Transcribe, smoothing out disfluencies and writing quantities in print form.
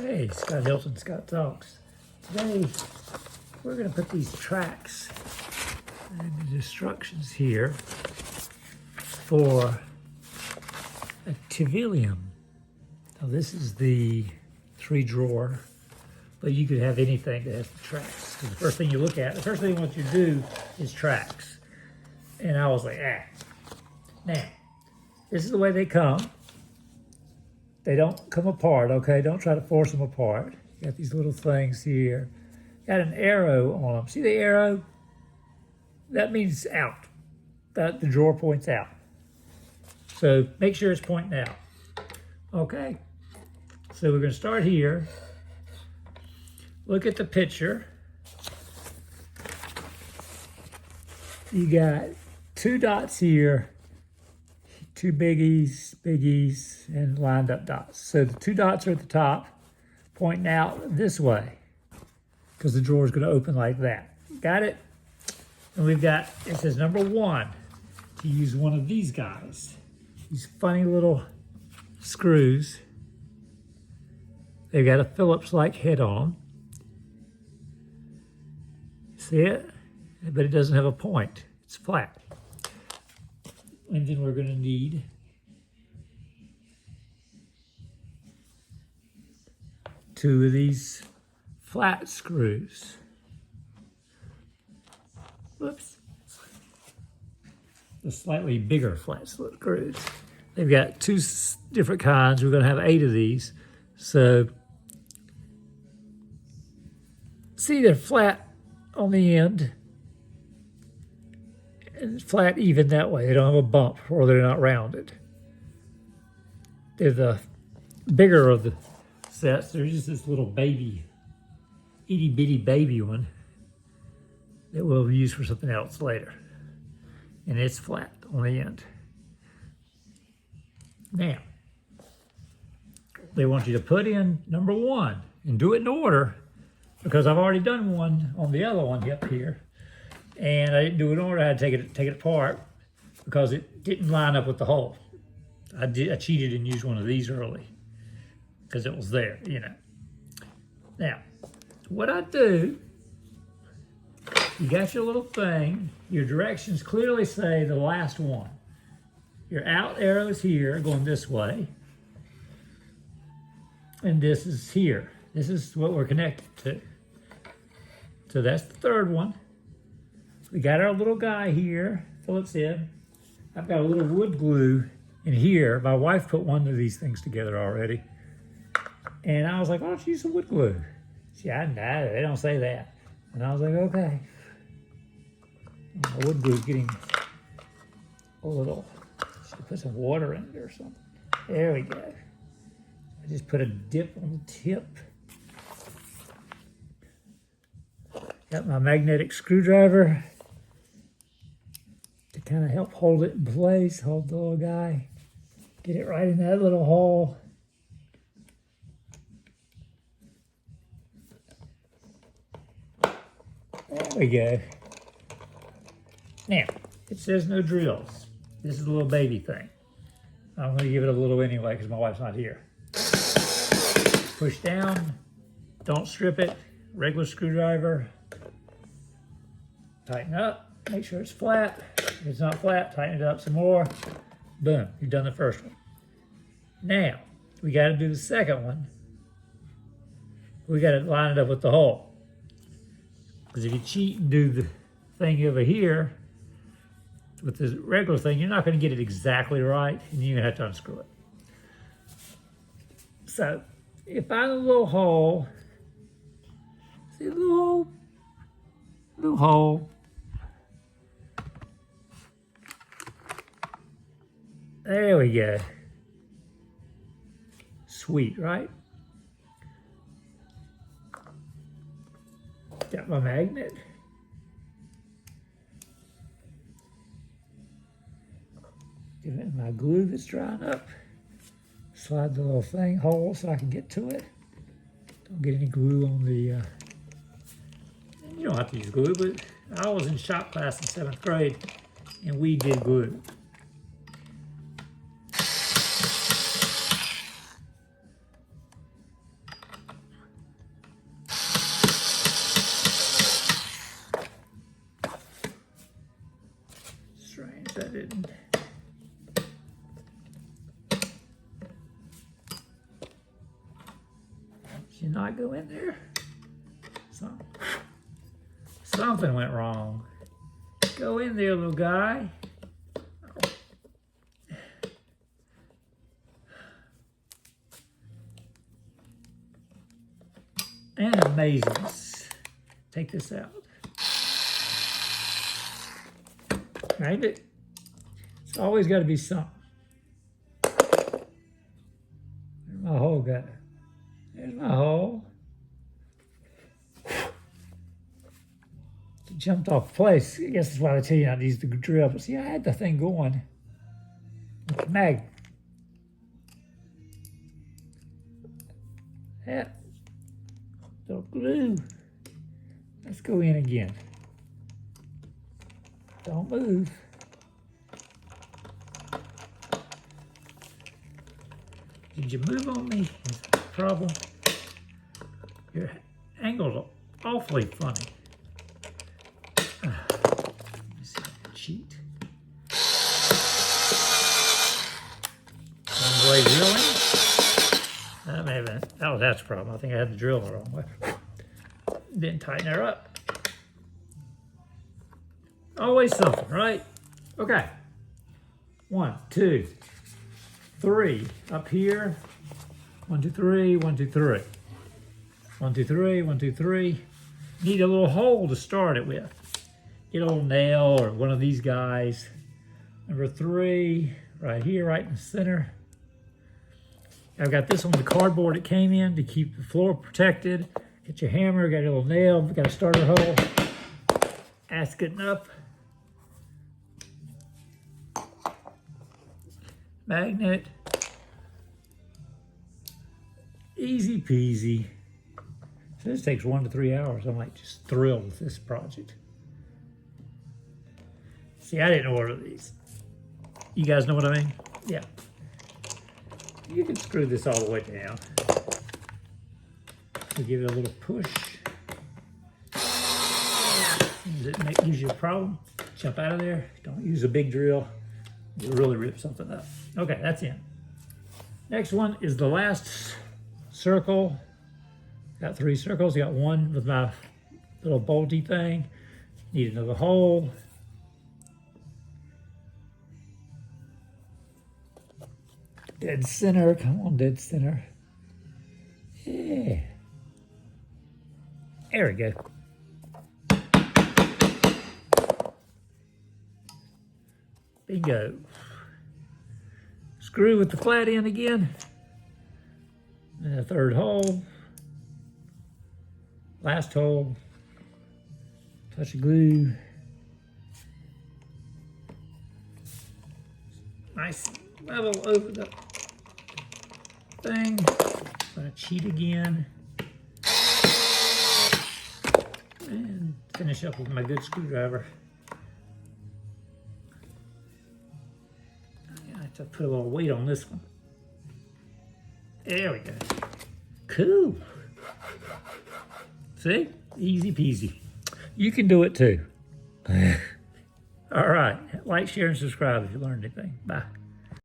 Hey, Scott Hylton, Scott Talks. Today, we're going to put these tracks and the instructions here for a Tvilum. Now, this is the 3-drawer, but you could have anything that has the tracks. The first thing you look at, the first thing I want you to do is tracks. And I was like, Now, this is the way they come. They don't come apart, okay? Don't try to force them apart. You got these little things here. Got an arrow on them. See the arrow? That means out. That the drawer points out. So make sure it's pointing out. Okay? So we're going to start here. Look at the picture. You got 2 dots here. 2 biggies, and lined up dots. So the 2 dots are at the top, pointing out this way, because the drawer is going to open like that. Got it? And we've got, it says number 1, to use one of these guys. These funny little screws. They've got a Phillips-like head on them. See it? But it doesn't have a point. It's flat. And then we're going to need two of these flat screws. Whoops. The slightly bigger flat screws. They've got 2 different kinds. We're going to have 8 of these. So, see, they're flat on the end. And flat even that way. They don't have a bump, or they're not rounded. They're the bigger of the sets. There's just this little baby, itty bitty baby one that we'll use for something else later. And it's flat on the end. Now, they want you to put in number 1 and do it in order, because I've already done one on the other one up here. And I didn't do it in order. I had to take it apart because it didn't line up with the hole. I cheated and used one of these early because it was there, you know. Now, what I do, you got your little thing. Your directions clearly say the last one. Your out arrow's here going this way. And this is here. This is what we're connected to. So that's the 3rd one. We got our little guy here, Phillips head. I've got a little wood glue in here. My wife put one of these things together already. And I was like, why don't you use some wood glue? She, they don't say that. And I was like, okay. My wood glue's getting a little, should put some water in it or something. There we go. I just put a dip on the tip. Got my magnetic screwdriver to kind of help hold it in place, hold the little guy, get it right in that little hole. There we go. Now, it says no drills. This is a little baby thing. I'm going to give it a little anyway because my wife's not here. Push down, don't strip it, regular screwdriver. Tighten up, make sure it's flat. If it's not flat, tighten it up some more. Boom, you've done the first one. Now, we got to do the second one. We got to line it up with the hole. Because if you cheat and do the thing over here with the regular thing, you're not going to get it exactly right, and you're going to have to unscrew it. So, you find a little hole. See a little hole. There we go. Sweet, right? Got my magnet. Give it my glue that's drying up. Slide the little hole so I can get to it. Don't get any glue on the, you don't have to use glue, but I was in shop class in 7th grade and we did glue. you not go in there? Something went wrong. Go in there, little guy. And amazingness. Take this out. Right? It's always got to be something. There's my hole got it. There's my hole. It jumped off place. I guess that's why they tell you not to use the drill. But see, I had the thing going. With the mag. Yeah. Little glue. Let's go in again. Don't move. Did you move on me? That's the problem. Your angles are awfully funny. Let me see if I can cheat. One way drilling. That may have been, that's the problem. I think I had the drill the wrong way. Didn't tighten her up. Always something, right? Okay. 1, 2, 3. Up here. 1, 2, 3, 1, 2, 3. 1, 2, 3, 1, 2, 3. Need a little hole to start it with. Get a little nail or one of these guys. Number 3, right here, right in the center. I've got this on the cardboard it came in to keep the floor protected. Get your hammer, got a little nail, got a starter hole. That's good enough. Magnet. Easy peasy. So this takes 1 to 3 hours. I'm like just thrilled with this project. See, I didn't order these. You guys know what I mean? Yeah. You can screw this all the way down. So give it a little push. Does it gives you a problem? Jump out of there. Don't use a big drill. You'll really rip something up. Okay, that's in. Next one is the last circle. Got 3 circles. Got one with my little bolty thing. Need another hole. Dead center. Come on, dead center. Yeah. There we go. Bingo. Screw with the flat end again. And a 3rd hole. Last hole. Touch of glue. Nice level over the thing. Gonna cheat again. And finish up with my good screwdriver. I have to put a little weight on this one. There we go. Cool. See? Easy peasy. You can do it too. All right. Like, share, and subscribe if you learned anything. Bye.